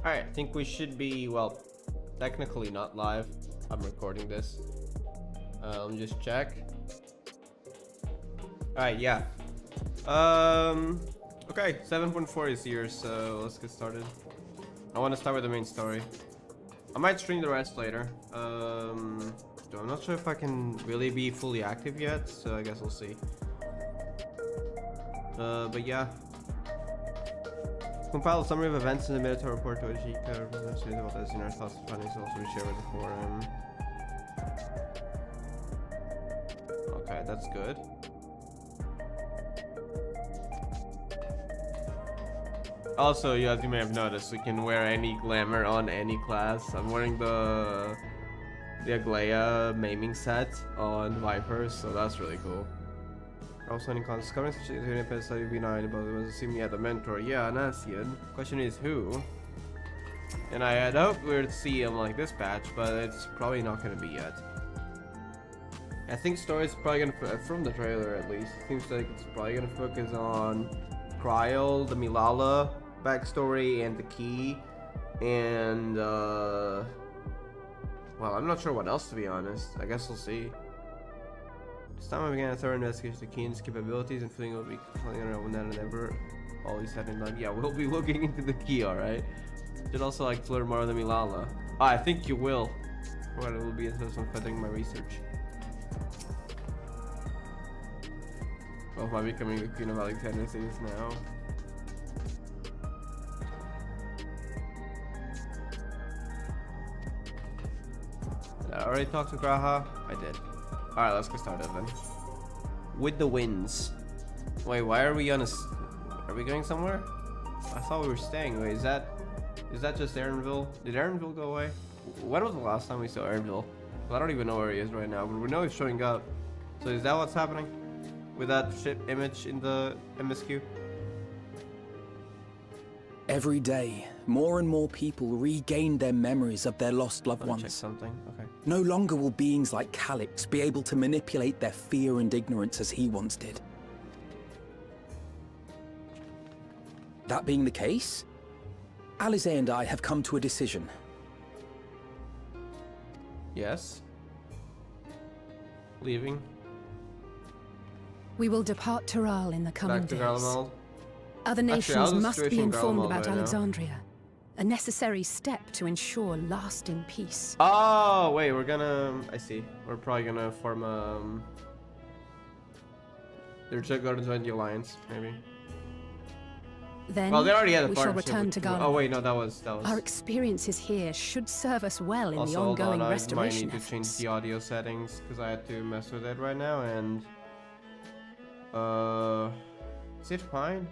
Alright, I think we should be, well, technically not live. I'm recording this. Let me just check. Alright, yeah. Okay, 7.4 is here, so let's get started. I want to start with the main story. I might stream the rest later. I'm not sure if I can really be fully active yet, so I guess we'll see. But yeah. Compile a summary of events in the Minotaur report to Ajika. Representations about this in our thoughts and findings also be shared with the forum. Okay, that's good. Also, as you may have noticed, we can wear any glamour on any class. I'm wearing the Aglaya maiming set on Viper, so that's really cool. Also, any context discovering such as Unedited study B9 about it was assuming you had the mentor. Yeah, an Asian. Question is who? And I had hoped we would see him like this patch, but it's probably not going to be yet. I think story's probably going to, from the trailer at least, it seems like it's probably going to focus on Kryl, the Milala backstory, and the key, and well, I'm not sure what else, to be honest. I guess we'll see. This time I began a thorough investigation of the key and its capabilities, and feeling will be falling under when that and ever always having done. Yeah, we'll be looking into the key, alright. Should also like to learn more of the Milala. I think you will. Well, it will be interesting in furthering my research. Well, am I becoming the Queen of Alexander cities now? Did I already talk to Graha? I did. Alright, let's get started then. With the winds. Wait, why are we on a... Are we going somewhere? I thought we were staying. Wait, is that just Aaronville? Did Aaronville go away? When was the last time we saw Aaronville? Well, I don't even know where he is right now, but we know he's showing up. So is that what's happening? With that ship image in the MSQ? Every day, more and more people regain their memories of their lost loved ones. Check something. Okay. No longer will beings like Calix be able to manipulate their fear and ignorance as he once did. That being the case, Alize and I have come to a decision. Yes. Leaving. We will depart Tural in the coming Back to days. Garlemald. Other nations must be informed Garlemald about right Alexandria. A necessary step to ensure lasting peace. Oh, wait, we're gonna... I see. We're probably gonna form they're just going to join the alliance, maybe. Then Well, they already had a we shall partnership return with to two- Garlemald. Oh, wait, no, that was... Our experiences here should serve us well in the Also, hold ongoing on, restoration I might need to change efforts. the audio settings, because I had to mess with it right now, and... Is it fine?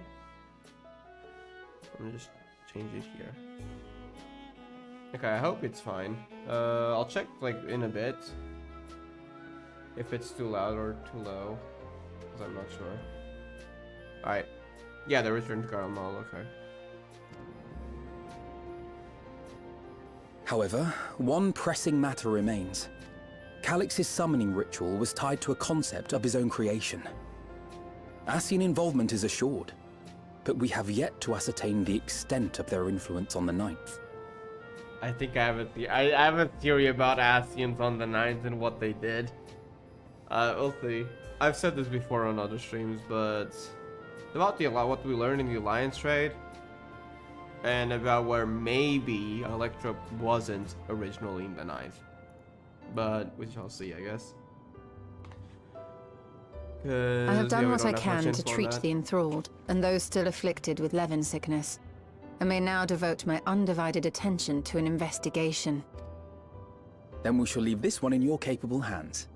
Let me just change it here. Okay, I hope it's fine. I'll check like in a bit if it's too loud or too low, because I'm not sure. Alright. Yeah, they returned to Garlemald, okay. However, one pressing matter remains. Calix's summoning ritual was tied to a concept of his own creation. Asian involvement is assured, but we have yet to ascertain the extent of their influence on the Ninth. I think I have a theory about Asians on the Ninth and what they did. We'll see. I've said this before on other streams, but about what we learned in the Alliance trade, and about where maybe Electra wasn't originally in the Ninth. But we shall see, I guess. I have done what I can to treat the enthralled, and those still afflicted with Levin sickness. I may now devote my undivided attention to an investigation. Then we shall leave this one in your capable hands.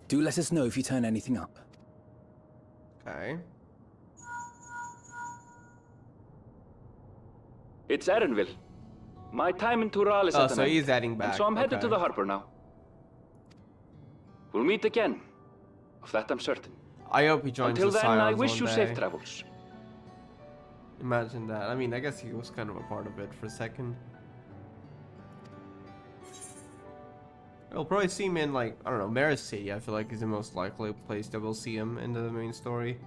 Do let us know if you turn anything up. Okay. It's Erenville. My time in Tural is at an so end, he's adding and back. so I'm headed to okay. the harbor now. We'll meet again. Of that I'm certain. I hope he joins Until the then, I Scions wish one you day. safe travels. Imagine that. I mean, I guess he was kind of a part of it for a second. We'll probably see him in, like, I don't know, Maris City. I feel like is the most likely place that we'll see him in the main story.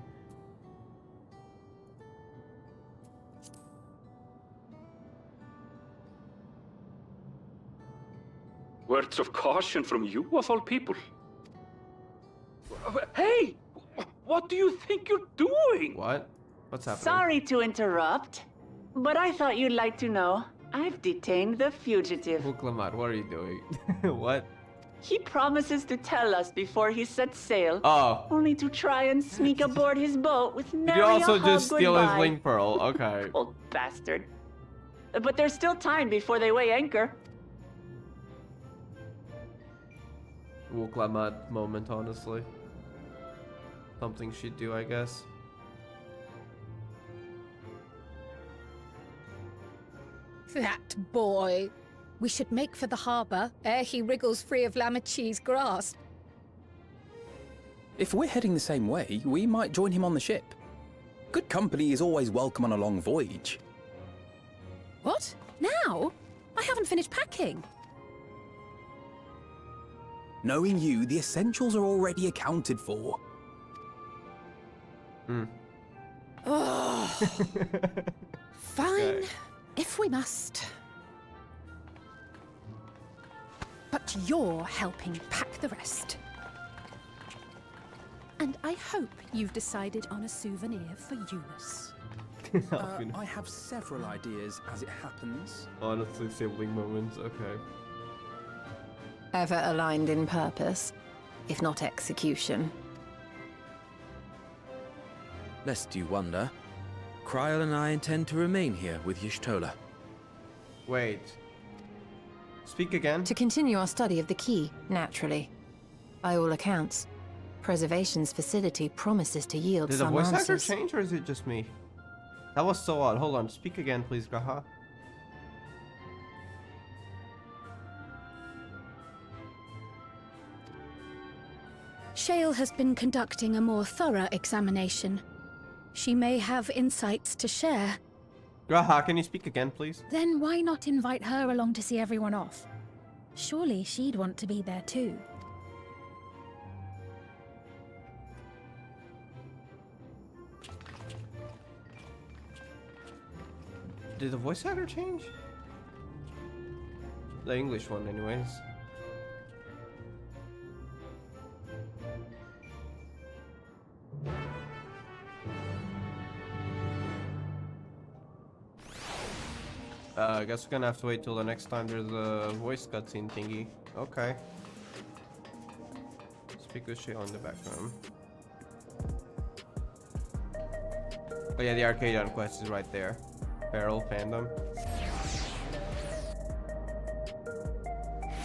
Words of caution from you, of all people. Hey! What do you think you're doing? What? What's happening? Sorry to interrupt, but I thought you'd like to know. I've detained the fugitive. Buklamat, what are you doing? What? He promises to tell us before he sets sail. Oh. Only to try and sneak aboard his boat with Did nary you a also hug just steal his goodbye. link pearl? Okay. Old bastard. But there's still time before they weigh anchor. Buklamat moment, honestly. Something she'd do, I guess. That boy. We should make for the harbour ere he wriggles free of Lamachi's grasp. If we're heading the same way, we might join him on the ship. Good company is always welcome on a long voyage. What? Now? I haven't finished packing. Knowing you, the essentials are already accounted for. Oh. Fine, Okay. if we must. But you're helping pack the rest. And I hope you've decided on a souvenir for Eunice. I have several ideas as it happens. Honestly, sibling moments. Okay. Ever aligned in purpose, if not execution. Lest you wonder, Kryl and I intend to remain here with Y'shtola. Wait. Speak again? To continue our study of the key, naturally. By all accounts, Preservation's facility promises to yield Did the some voice actor answers. change or is it just me? That was so odd. Hold on. Speak again, please, Graha. Shale has been conducting a more thorough examination. She may have insights to share. Graha, can you speak again, please? Then why not invite her along to see everyone off? Surely she'd want to be there too. Did the voice actor change? The English one, anyways. I guess we're gonna have to wait till the next time there's a voice cutscene thingy. Okay. Speak with Shale in the background. Oh yeah, the Arcadian quest is right there. Feral fandom.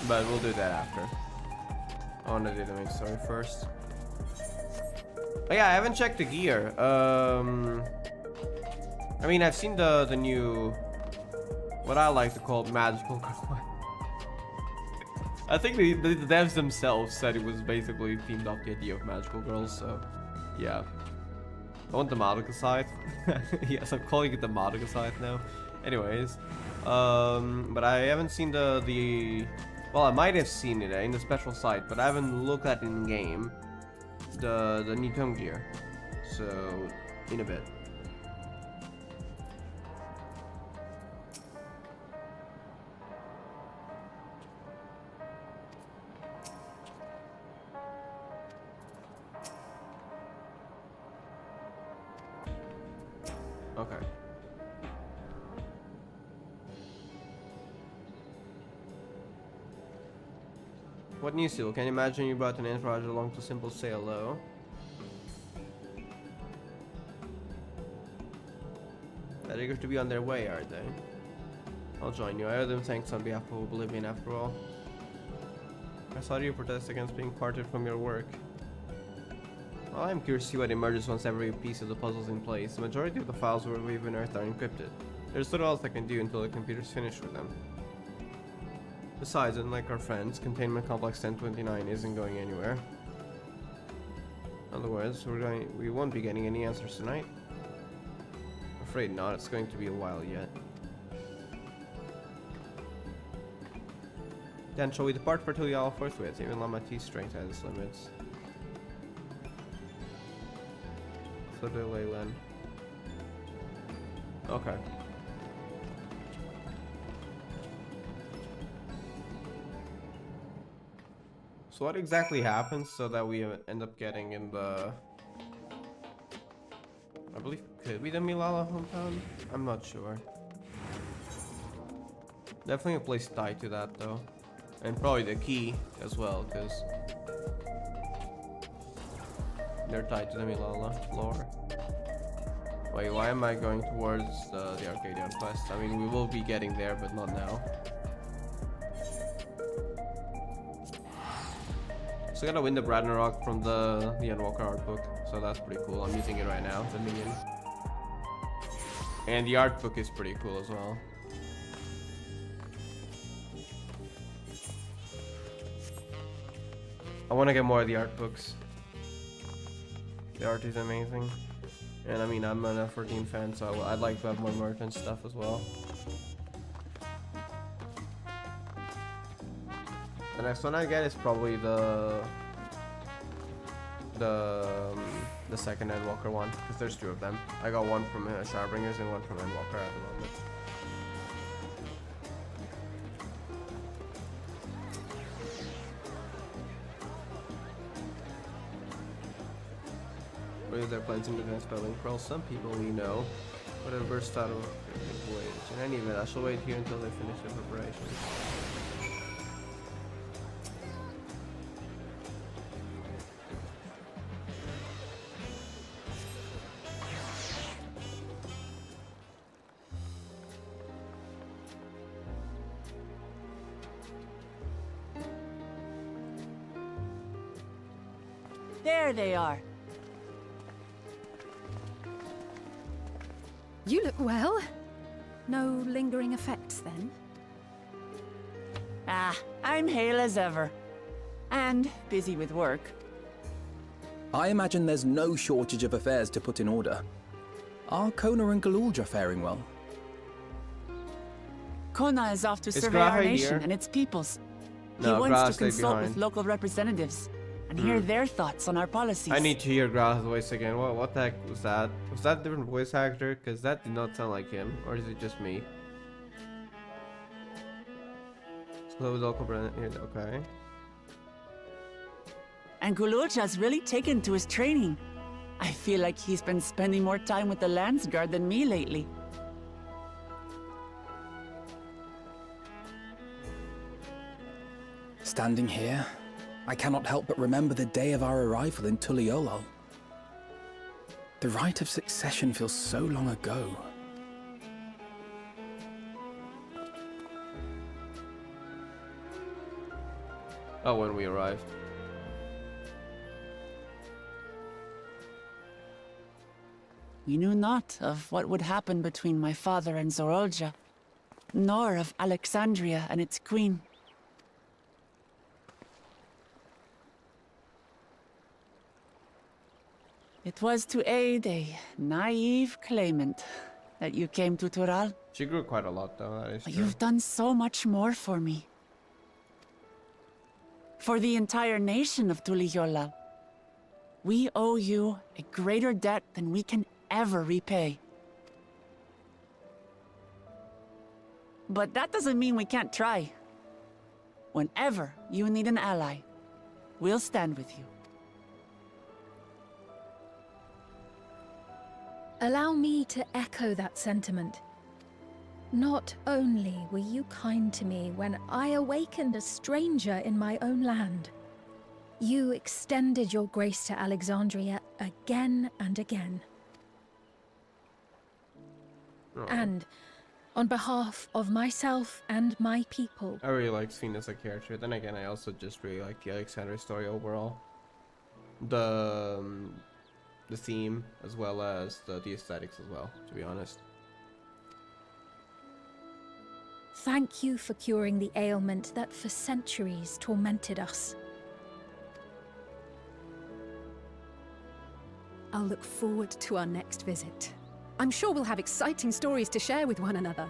But we'll do that after. I wanna do the main story first. Oh yeah, I haven't checked the gear. I mean, I've seen the new, what I like to call magical girl. I think the devs themselves said it was basically themed off the idea of magical girls, so yeah. I want the Madoka scythe. Yes, I'm calling it the Madoka scythe now. Anyways, but I haven't seen the well, I might have seen it in the special site, but I haven't looked at it in game. The Niton gear. So in a bit. Okay. What news, Seal? Can you imagine you brought an entourage along to simply say hello? They're eager to be on their way, are they? I'll join you. I owe them thanks on behalf of Oblivion, after all. I saw you protest against being parted from your work. Well, I'm curious to see what emerges once every piece of the puzzle's in place. The majority of the files we've unearthed are encrypted. There's little else I can do until the computer's finished with them. Besides, unlike our friends, Containment Complex 1029 isn't going anywhere. In other words, we won't be getting any answers tonight. Afraid not, it's going to be a while yet. Then shall we depart for Tulial forthwith? Even Lamati's strength has its limits. So do Leyland. Okay. So what exactly happens so that we end up getting in the... I believe could be the Milala hometown? I'm not sure. Definitely a place tied to that though. And probably the key as well, because they're tied to the Milala lore. Wait, why am I going towards the Arcadian quest? I mean, we will be getting there, but not now. So I gotta win the Ragnarok from the Endwalker art book, so that's pretty cool. I'm using it right now, the minion. And the art book is pretty cool as well. I want to get more of the art books. The art is amazing. And I mean, I'm an F14 fan, so I'd like to have more merchant stuff as well. The next one I get is probably the second Endwalker one, because there's two of them. I got one from Shardbringers and one from Endwalker at the moment. What is their plans in defense spelling? Well, some people we know, but a versatile voyage. In any event, I shall wait here until they finish their preparations. There they are. You look well. No lingering effects then? Ah, I'm hale as ever. And busy with work. I imagine there's no shortage of affairs to put in order. Are Kona and Galulja faring well? Kona is off to Is survey our Graha nation here? and its peoples. He No, wants Graha to stayed consult behind. with local representatives and hear their thoughts on our policies. I need to hear Graha's voice again. What the heck was that? Was that a different voice actor? Because that did not sound like him. Or is it just me? So was all okay. And Gululja's really taken to his training. I feel like he's been spending more time with the Landsguard than me lately. Standing here, I cannot help but remember the day of our arrival in Tuliolol. The rite of succession feels so long ago. Oh, when we arrived. We knew not of what would happen between my father and Zorolja, nor of Alexandria and its queen. It was to aid a naive claimant that you came to Tural. She grew quite a lot, though. That is But true. you've done so much more for me. For the entire nation of Tuliyola. We owe you a greater debt than we can ever repay. But that doesn't mean we can't try. Whenever you need an ally, we'll stand with you. Allow me to echo that sentiment. Not only were you kind to me when I awakened a stranger in my own land, you extended your grace to Alexandria again and again. Oh. And on behalf of myself and my people, I really like Seen as a character. Then again, I also just really like the Alexandria story overall. The theme, as well as the aesthetics as well, to be honest. thank you for curing the ailment that for centuries tormented us. I'll look forward to our next visit. I'm sure we'll have exciting stories to share with one another.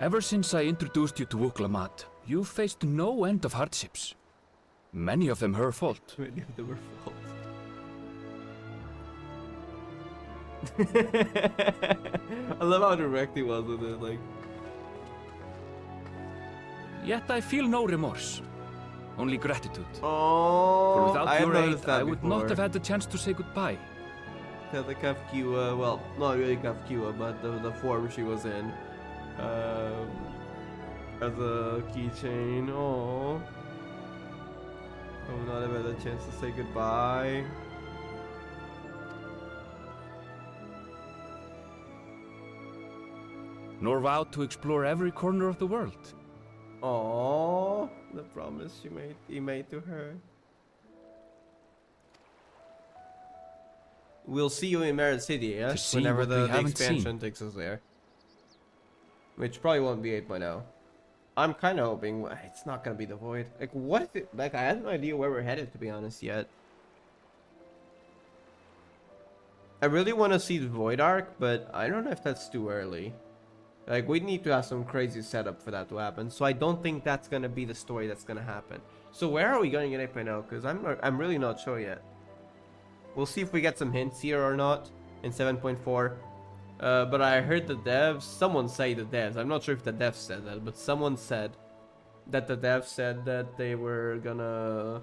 Ever since I introduced you to Uklamat, you've faced no end of hardships. Many of them her fault. Many of them her fault. I love how direct he was with it, like... Yet I feel no remorse. Only gratitude. Oh, For without I your aid, noticed that I would before. not have had the chance to say goodbye. The Kafkiwa, well, not really Kafkiwa, but the form she was in. As a keychain. Oh, I would not have had a chance to say goodbye. Nor vowed to explore every corner of the world. Oh, the promise he made to her. We'll see you in Merit City, yeah? To see Whenever what we the haven't expansion seen. takes us there. Which probably won't be 8.0. I'm kind of hoping it's not gonna be the Void. Like, what if it... Like, I have no idea where we're headed, to be honest, yet. I really want to see the Void Arc, but I don't know if that's too early. Like, we need to have some crazy setup for that to happen. So I don't think that's gonna be the story that's gonna happen. So where are we going in 8.0? Because I'm really not sure yet. We'll see if we get some hints here or not in 7.4. But I heard the devs, someone say the devs, I'm not sure if the devs said that, but someone said that the devs said that they were gonna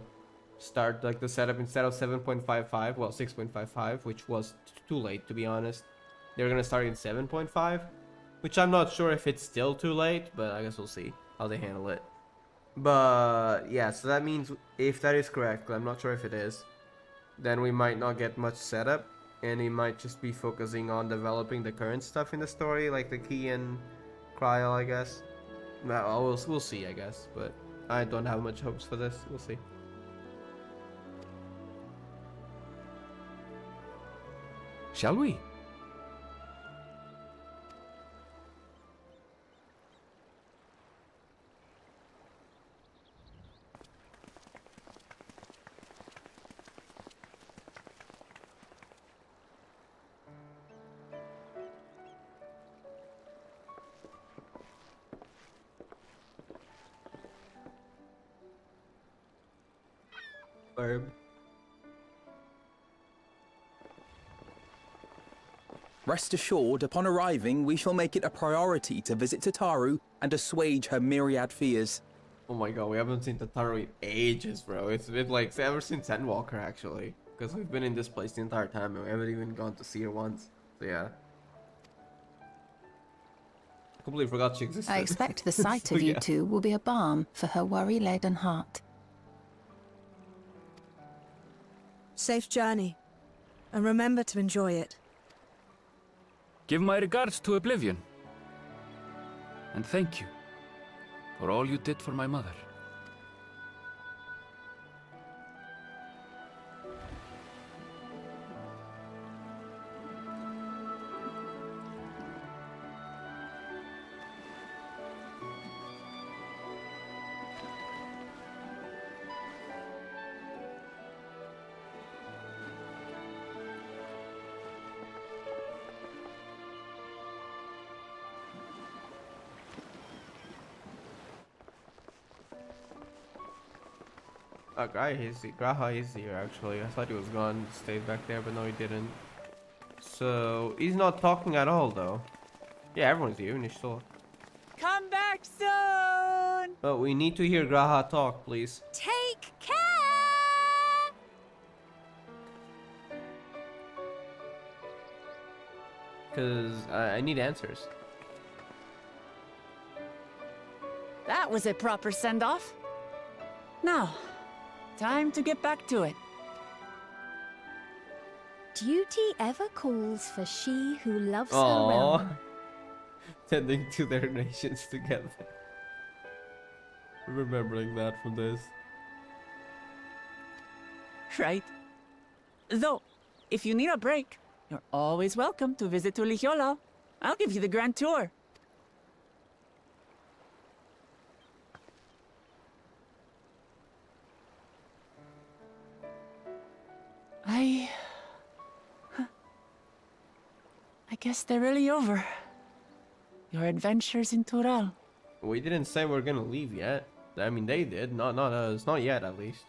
start like the setup instead of 7.55, well 6.55, which was too late to be honest. They were gonna start in 7.5, which I'm not sure if it's still too late, but I guess we'll see how they handle it. But yeah, so that means if that is correct, I'm not sure if it is, then we might not get much setup, and he might just be focusing on developing the current stuff in the story, like the key and Cryo, I guess. Well, we'll see, I guess, but I don't have much hopes for this. We'll see. Shall we? Barb. Rest assured, upon arriving, we shall make it a priority to visit Tataru and assuage her myriad fears. Oh my god, we haven't seen Tataru in ages, bro. It's been like ever since Endwalker, actually. Because we've been in this place the entire time and we haven't even gone to see her once. So yeah. Completely forgot she existed. I expect the sight So, of you yeah. two will be a balm for her worry-laden heart. Safe journey. And remember to enjoy it. Give my regards to Oblivion. And thank you for all you did for my mother. Graha is here actually. I thought he was gone, stayed back there, but no he didn't. So he's not talking at all though. Yeah, everyone's here, Nishto. Come back soon! But we need to hear Graha talk, please. Take care! Cause I need answers. That was a proper send-off. Now, time to get back to it. Duty ever calls for she who loves her Aww. realm. Tending to their nations together. Remembering that from this. Right. Though, if you need a break, you're always welcome to visit Tulijola. I'll give you the grand tour. I guess they're really over. Your adventures in Tural. We didn't say we're gonna leave yet. I mean, they did. Not us. Not yet, at least.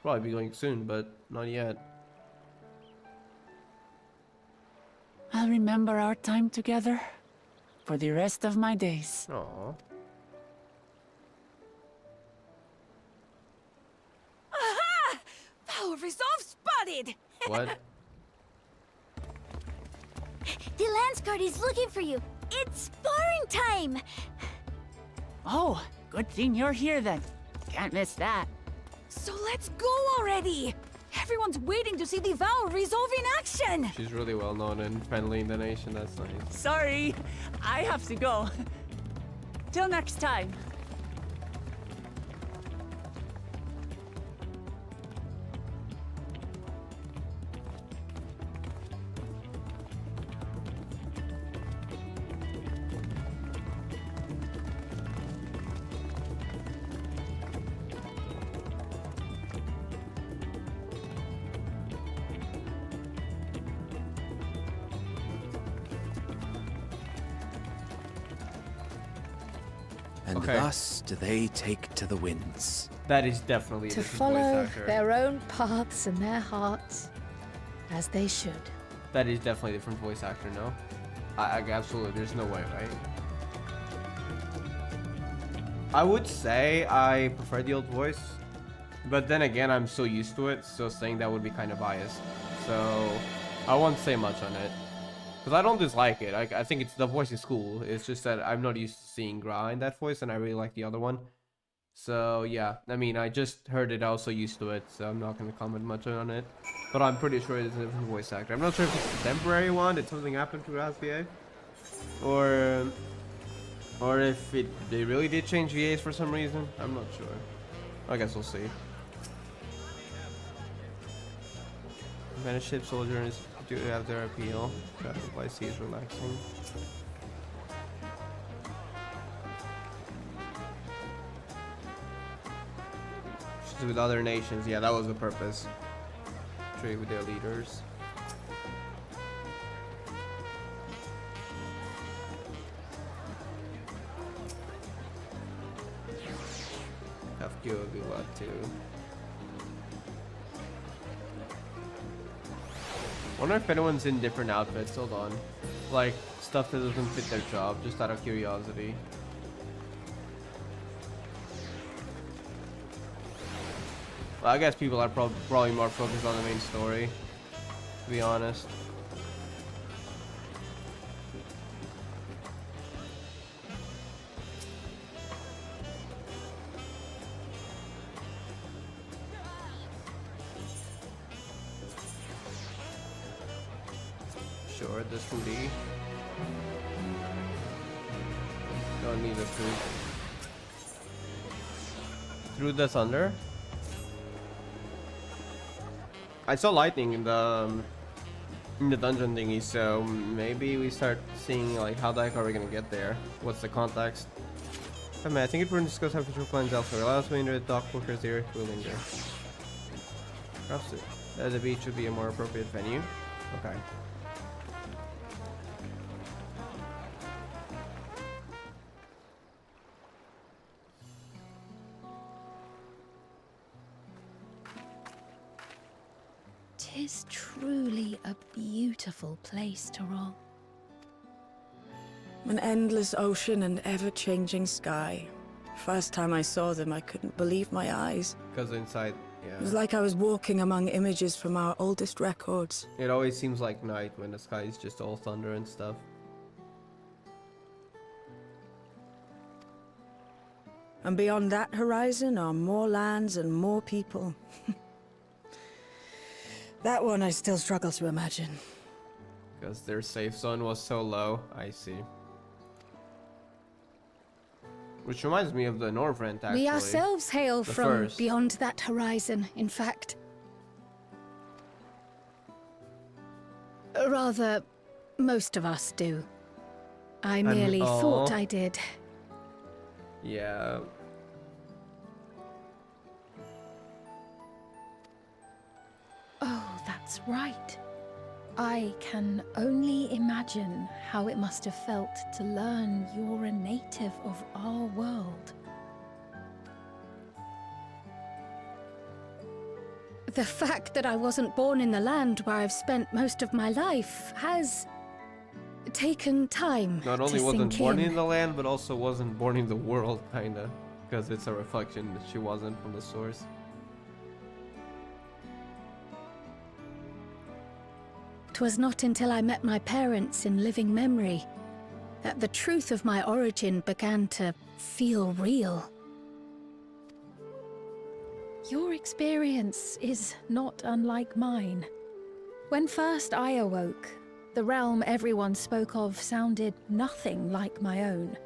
Probably be going soon, but not yet. I'll remember our time together for the rest of my days. Aww. Vow resolve spotted! What? The Landsguard is looking for you. It's sparring time! Oh, good thing you're here then. Can't miss that. So let's go already! Everyone's waiting to see the Vow resolve in action! She's really well known and friendly in the nation, that's nice. Sorry, I have to go. Till next time. And Okay. thus do they take to the winds. That is definitely a To different follow voice actor. their own paths and their hearts, as they should. That is definitely a different voice actor, no? I absolutely, there's no way, right? I would say I prefer the old voice, but then again, I'm so used to it, so saying that would be kind of biased. So I won't say much on it, because I don't dislike it. I think the voice is cool. It's just that I'm not used to seeing Gra in that voice, and I really like the other one. So yeah, I mean, I just heard it, I was so used to it, so I'm not going to comment much on it. But I'm pretty sure it's a different voice actor. I'm not sure if it's a temporary one, did something happen to Raz VA? Or if they really did change VAs for some reason. I'm not sure. I guess we'll see. Managed ship soldiers do have their appeal. Travel by sea is relaxing. With other nations, yeah, that was the purpose. Trade with their leaders. FQ would be what too. Wonder if anyone's in different outfits. Hold on, like stuff that doesn't fit their job, just out of curiosity. Well, I guess people are probably more focused on the main story, to be honest. Sure, this can be. Don't need a food. Through the thunder? I saw lightning in the dungeon thingy, so maybe we start seeing like how the heck are we gonna get there? What's the context? I mean, I think it would discuss how future plans elsewhere. Allow us to enter the dock workers here. We'll linger. Perhaps the beach would be a more appropriate venue. Okay. Tis truly a beautiful place to roll. An endless ocean and ever-changing sky. First time I saw them, I couldn't believe my eyes. Because inside, yeah. It was like I was walking among images from our oldest records. It always seems like night when the sky is just all thunder and stuff. And beyond that horizon are more lands and more people. That one I still struggle to imagine. Because their safe zone was so low. I see. Which reminds me of the Northrend, actually. We ourselves hail The from first. beyond that horizon, in fact. Rather, most of us do. I merely thought I did. Yeah. Oh, that's right. I can only imagine how it must have felt to learn you're a native of our world. The fact that I wasn't born in the land where I've spent most of my life has taken time Not only to wasn't sink born in. in the land, but also wasn't born in the world, kinda. Because it's a reflection that she wasn't from the source. 'Twas not until I met my parents in living memory that the truth of my origin began to feel real. Your experience is not unlike mine. When first I awoke, the realm everyone spoke of sounded nothing like my own.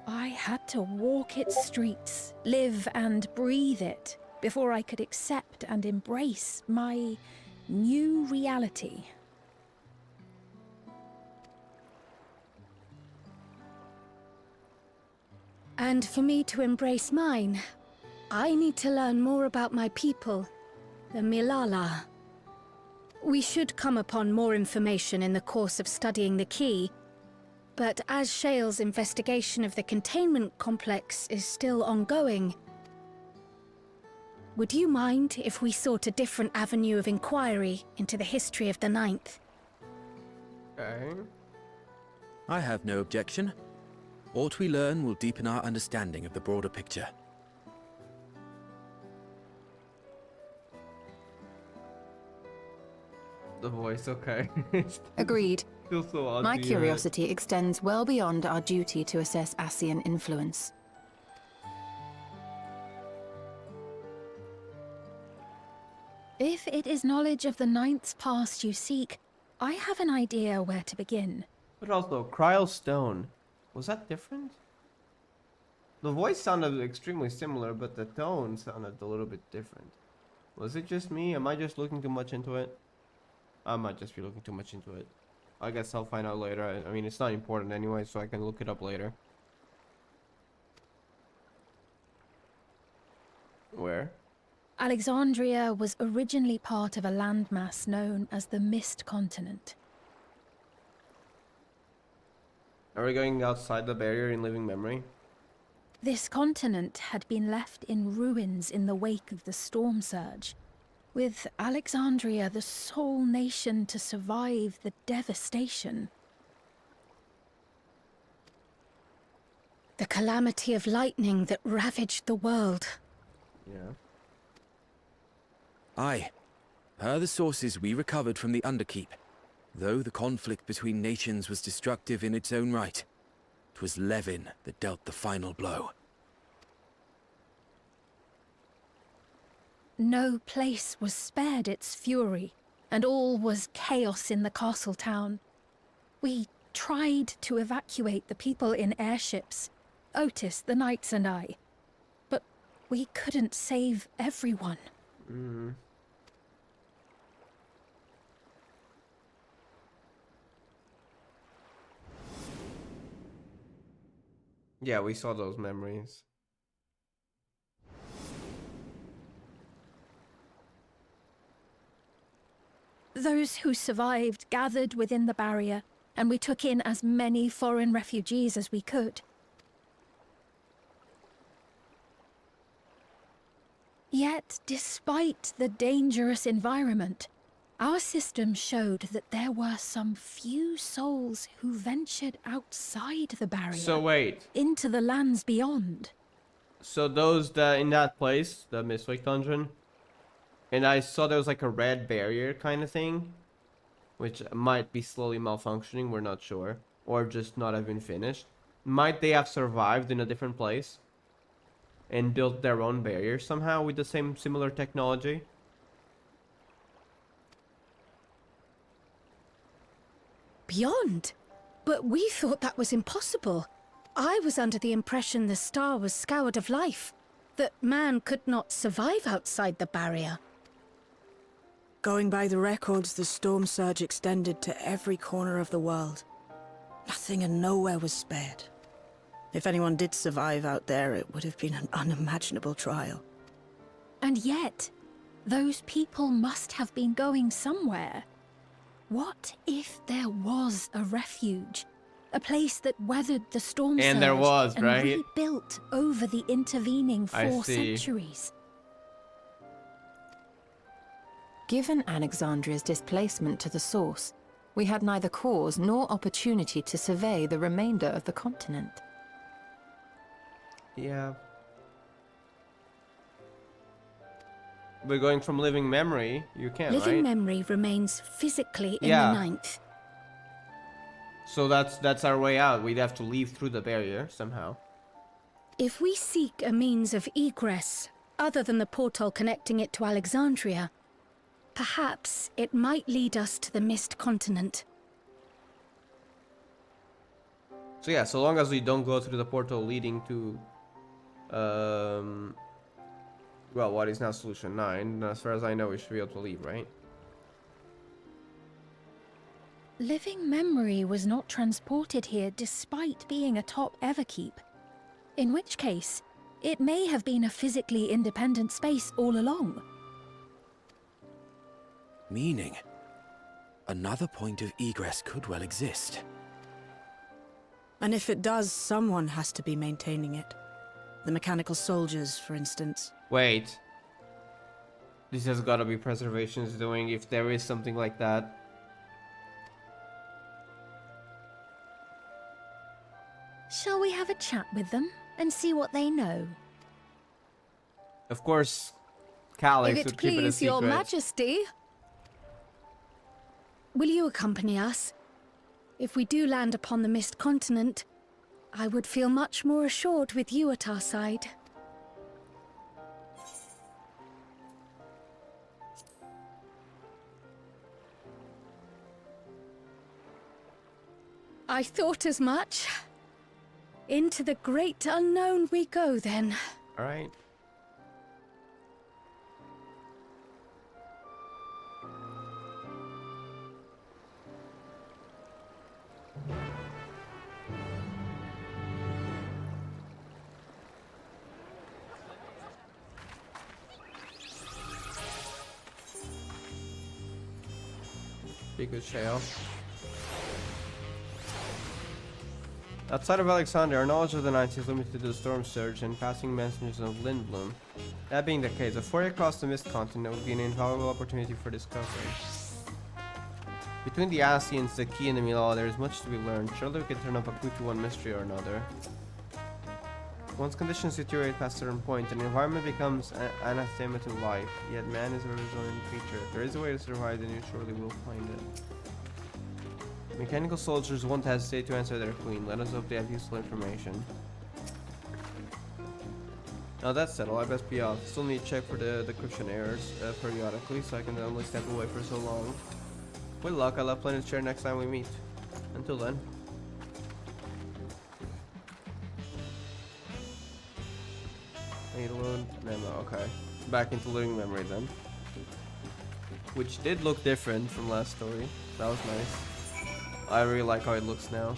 I had to walk its streets, live and breathe it, before I could accept and embrace my new reality. And for me to embrace mine, I need to learn more about my people, the Milala. We should come upon more information in the course of studying the key, but as Shale's investigation of the containment complex is still ongoing, would you mind if we sought a different avenue of inquiry into the history of the Ninth? Okay. I have no objection. What we learn will deepen our understanding of the broader picture. The voice, okay. Agreed. Feels so odd My to hear it. curiosity extends well beyond our duty to assess Ascian influence. If it is knowledge of the Ninth's past you seek, I have an idea where to begin. But also, Cryle Stone. Was that different? The voice sounded extremely similar, but the tone sounded a little bit different. Was it just me? Am I just looking too much into it? I might just be looking too much into it. I guess I'll find out later. I mean, it's not important anyway, so I can look it up later. Where? Alexandria was originally part of a landmass known as the Mist Continent. Are we going outside the barrier in living memory? This continent had been left in ruins in the wake of the storm surge, with Alexandria the sole nation to survive the devastation. The calamity of lightning that ravaged the world. Yeah. Aye. Per the sources we recovered from the Underkeep, though the conflict between nations was destructive in its own right, 'twas Levin that dealt the final blow. No place was spared its fury, and all was chaos in the castle town. We tried to evacuate the people in airships, Otis, the knights and I, but we couldn't save everyone. Mm. Yeah, we saw those memories. Those who survived gathered within the barrier, and we took in as many foreign refugees as we could. Yet, despite the dangerous environment, our system showed that there were some few souls who ventured outside the barrier. So wait. Into the lands beyond. So those that in that place, the Mistwake dungeon, and I saw there was like a red barrier kind of thing, which might be slowly malfunctioning, we're not sure, or just not have been finished. Might they have survived in a different place and built their own barrier somehow with the same similar technology? Beyond? But we thought that was impossible. I was under the impression the star was scoured of life, that man could not survive outside the barrier. Going by the records, the storm surge extended to every corner of the world. Nothing and nowhere was spared. If anyone did survive out there, it would have been an unimaginable trial. And yet, those people must have been going somewhere. What if there was a refuge? A place that weathered the storm surge And there was, and right? rebuilt over the intervening 4 centuries. Given Alexandria's displacement to the source, we had neither cause nor opportunity to survey the remainder of the continent. Yeah. But going from living memory, you can, Living right? memory remains physically in Yeah. the ninth. So that's our way out. We'd have to leave through the barrier somehow. If we seek a means of egress, other than the portal connecting it to Alexandria, perhaps it might lead us to the Mist Continent. So yeah, so long as we don't go through the portal leading to, well, what is now Solution 9, as far as I know, we should be able to leave, right? Living memory was not transported here despite being atop Everkeep. In which case, it may have been a physically independent space all along. Meaning, another point of egress could well exist. And if it does, someone has to be maintaining it. The mechanical soldiers, for instance. Wait. This has got to be Preservation's doing if there is something like that. Shall we have a chat with them and see what they know? Of course, Calix If would it keep it a please your secret. majesty, will you accompany us? If we do land upon the Mist Continent, I would feel much more assured with you at our side. I thought as much. Into the great unknown we go then. All right. Be good, Shale. Outside of Alexandria, our knowledge of the Knights is limited to the Storm Surge and passing mentions of Lindblum. That being the case, a foray across the Mist Continent would be an invaluable opportunity for discovery. Between the Asians, the Key, and the Milala, there is much to be learned. Surely we can turn up a clue to one mystery or another. Once conditions deteriorate past a certain point, an environment becomes anathema to life, yet man is a resilient creature. If there is a way to survive, then you surely will find it. Mechanical soldiers won't hesitate to answer their queen. Let us hope they have useful information. Now that's settled, I best be off. Still need to check for the decryption errors periodically, so I can only step away for so long. With luck, I'll have plenty to share next time we meet. Until then. Need a load memo, okay. Back into living memory then. Which did look different from last story. That was nice. I really like how it looks now.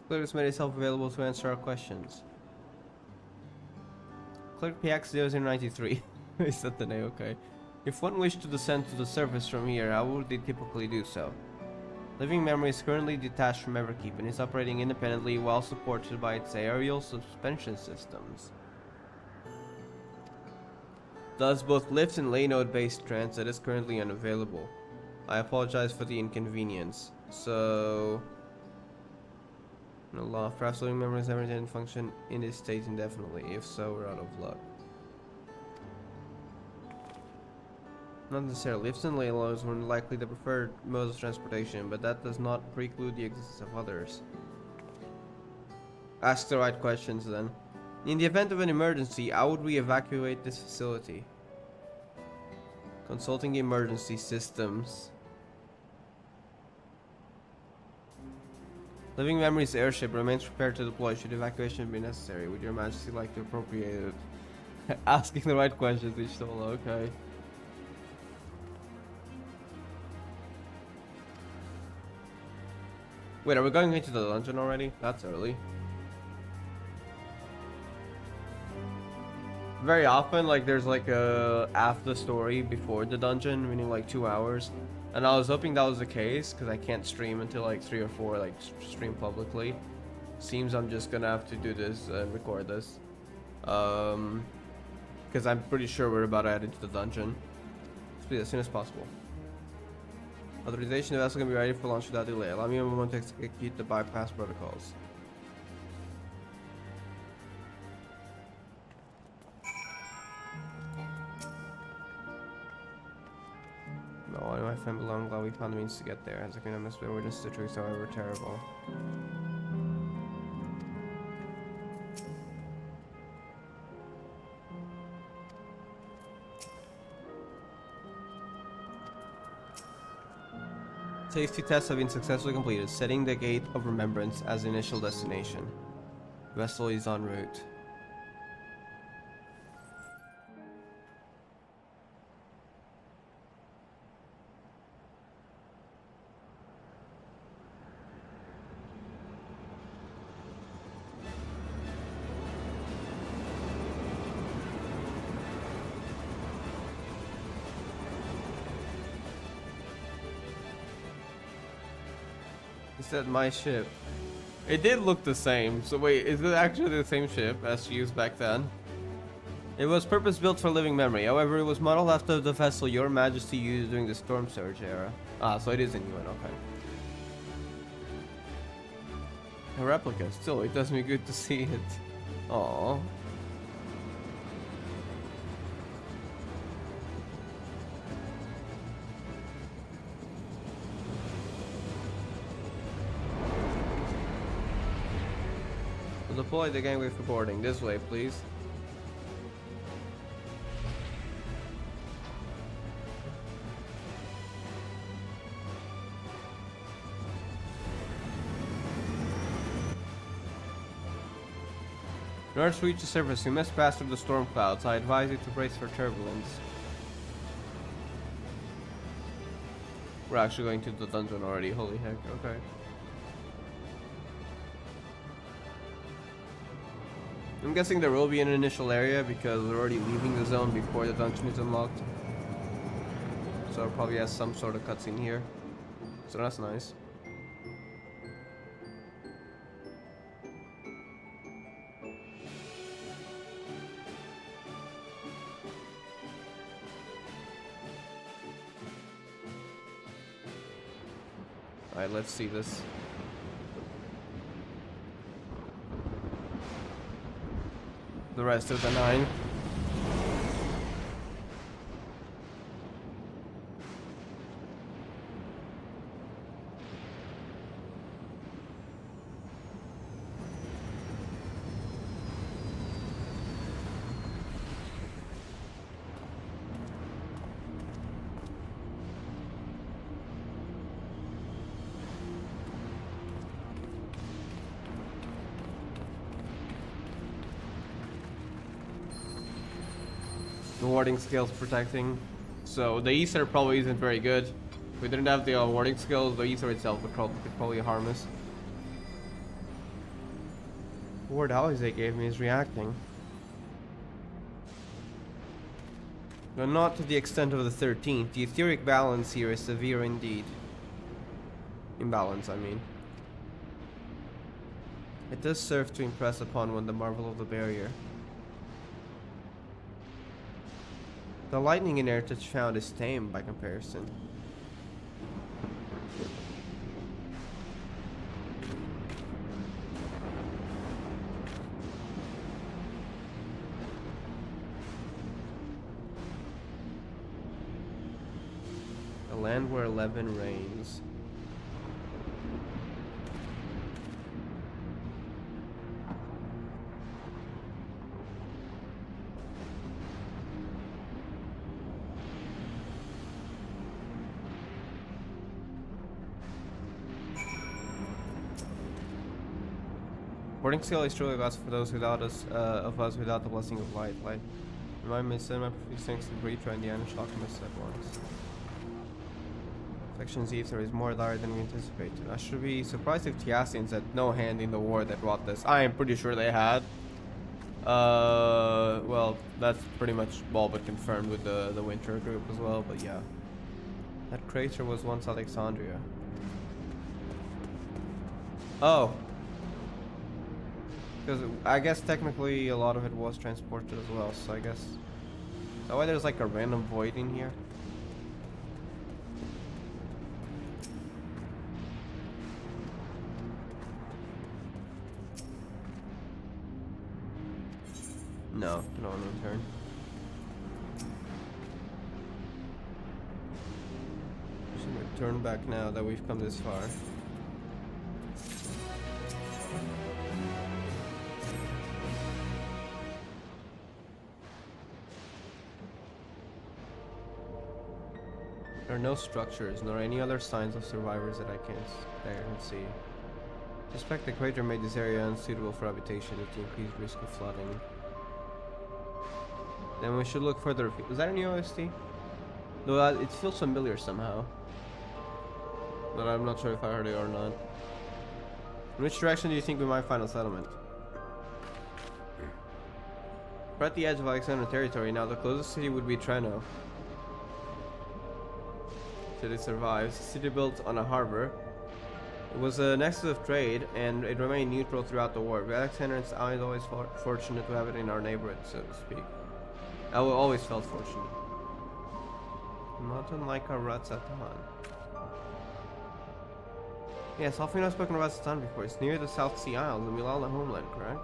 Clerk has made itself available to answer our questions. Clerk PX0093. Is that the name? Okay. If one wished to descend to the surface from here, how would they typically do so? Living memory is currently detached from Everkeep and is operating independently while supported by its aerial suspension systems. Thus, both lift and lay node based transit is currently unavailable. I apologize for the inconvenience. So... No law. Perhaps living memory is never intended to function in this state indefinitely. If so, we're out of luck. Not necessarily. Lifts and lay lows were likely the preferred modes of transportation, but that does not preclude the existence of others. Ask the right questions then. In the event of an emergency, how would we evacuate this facility? Consulting emergency systems. Living Memory's airship remains prepared to deploy should evacuation be necessary. Would your majesty like to appropriate it? Asking the right questions each solo, okay. Wait, are we going into the dungeon already? That's early. Very often, like, there's like a after story before the dungeon, meaning like 2 hours. And I was hoping that was the case, because I can't stream until like 3 or 4, like stream publicly. Seems I'm just gonna have to do this and record this. Because I'm pretty sure we're about to head into the dungeon. Please, as soon as possible. Authorization, the vessel can be ready for launch without delay. Allow me a moment to execute the bypass protocols. No, I know my friend below. I'm glad we found the means to get there. As I can miss the witness to the truth, however terrible. Safety tests have been successfully completed, setting the Gate of Remembrance as the initial destination. Vessel is en route. Said my ship. It did look the same. So wait, is it actually the same ship as she used back then? It was purpose built for living memory. However, it was modeled after the vessel Your Majesty used during the Storm Surge era. Ah, so it is a new one. Okay. A replica. Still, it does me good to see it. Aww. Deploy the gangway for boarding. This way, please. In order to reach the surface, you must pass through the storm clouds. I advise you to brace for turbulence. We're actually going to the dungeon already. Holy heck. Okay. I'm guessing there will be an initial area because we're already leaving the zone before the dungeon is unlocked. So it probably has some sort of cutscene here. So that's nice. Alright, let's see this. The rest of the 9. The warding skills protecting. So the ether probably isn't very good. If we didn't have the warding skills, the ether itself could probably harm us. The word always they gave me is reacting. But not to the extent of the 13th. The etheric balance here is severe indeed. Imbalance, I mean. It does serve to impress upon one the marvel of the barrier. The lightning in air touch found is tame by comparison. A land where 11 reigns. Boarding skill is truly lost for those without us, of us without the blessing of light. Light. Remind me, send my prefix to retry in the Anish Alchemist at once. Section Z3 is more dire than we anticipated. I should be surprised if Tiassians had no hand in the war that wrought this. I am pretty sure they had. Well, that's pretty much all but confirmed with the Winter group as well, but yeah. That crater was once Alexandria. Oh. Because I guess technically a lot of it was transported as well, so I guess... Is that why there's like a random void in here? No, no one returned. We should return back now that we've come this far. There are no structures, nor any other signs of survivors that I can see. I suspect the crater made this area unsuitable for habitation due to increased risk of flooding. Then we should look further. Is that a new OST? Though it feels familiar somehow. But I'm not sure if I heard it or not. In which direction do you think we might find a settlement? We're at the edge of Alexandrian territory now. The closest city would be Treno. City survives. City built on a harbor. It was a nexus of trade, and it remained neutral throughout the war. The Alexandrians are always fortunate to have it in our neighborhood, so to speak. I always felt fortunate. Not unlike our Ratsatan. Yes, Alfino has spoken about Ratsatan before. It's near the South Sea Isles, the Milala homeland, correct?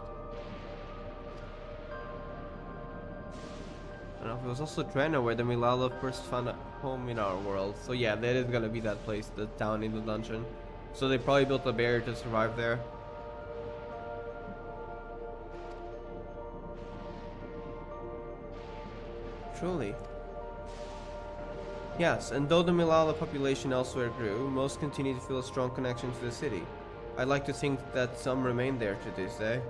And it was also Treno where the Milala first found a home in our world. So yeah, that is gonna be that place, the town in the dungeon. So they probably built a barrier to survive there. Truly. Yes, and though the Milala population elsewhere grew, most continue to feel a strong connection to the city. I'd like to think that some remain there to this day.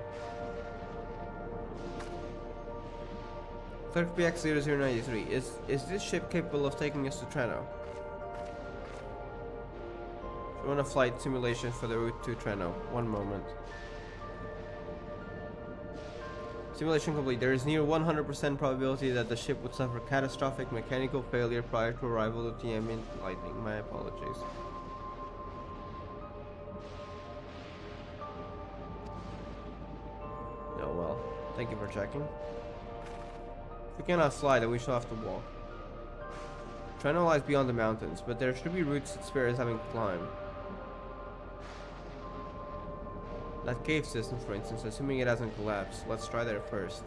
Clerk BX0093, is this ship capable of taking us to Treno? Run a flight simulation for the route to Treno. One moment. Simulation complete. There is near 100% probability that the ship would suffer catastrophic mechanical failure prior to arrival of the ambient lightning. My apologies. Oh well. Thank you for checking. If we cannot fly, then we shall have to walk. Treno lies beyond the mountains, but there should be routes that spare us having to climb. That cave system, for instance, assuming it hasn't collapsed. Let's try there first.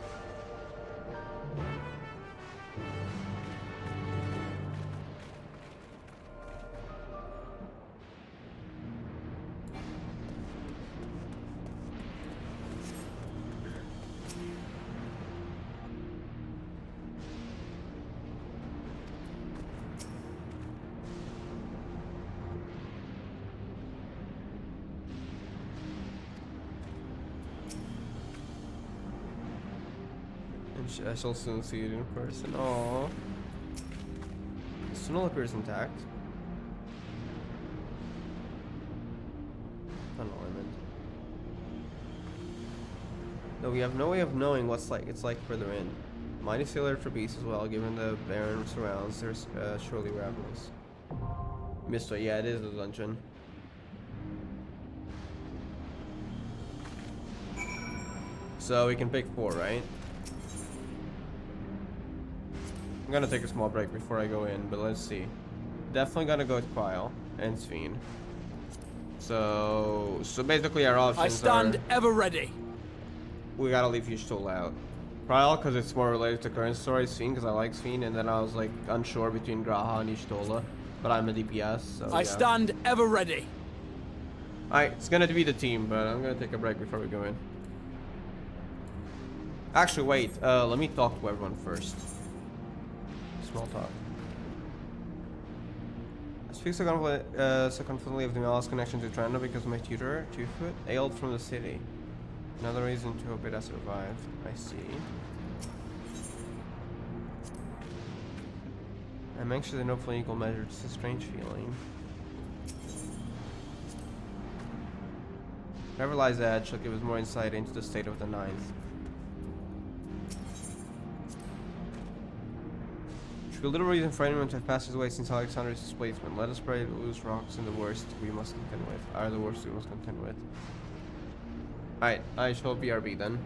I shall soon see it in person. Aww. The Sunol appears intact. Fun element. Though we have no way of knowing what's it's like further in. Mighty sailor for beasts as well, given the barren surrounds, there's surely ravenous. Missed yeah, it is a dungeon. So we can pick 4, right? I'm gonna take a small break before I go in, but let's see. Definitely gonna go with Quile and Sphene. So basically our options I stand ever ready. We gotta leave Y'shtola out. Quile because it's more related to current story, Sphene because I like Sphene, and then I was like unsure between Graha and Y'shtola, but I'm a DPS, so I stand ever ready. Alright, it's gonna be the team, but I'm gonna take a break before we go in. Actually, wait, let me talk to everyone first. Small talk. I speak so confidently of the Mala's connection to Treno because my tutor, Twofoot, hailed from the city. Another reason to hope it has survived. I see. I'm anxious and hopefully equal measure. It's a strange feeling. Whoever lies edge shall give us more insight into the state of the Ninth. Should be little reason for anyone to have passed his way since Alexander's displacement. Let us pray to lose rocks and the worst we must contend with. Are the worst we must contend with. Alright, I shall BRB then.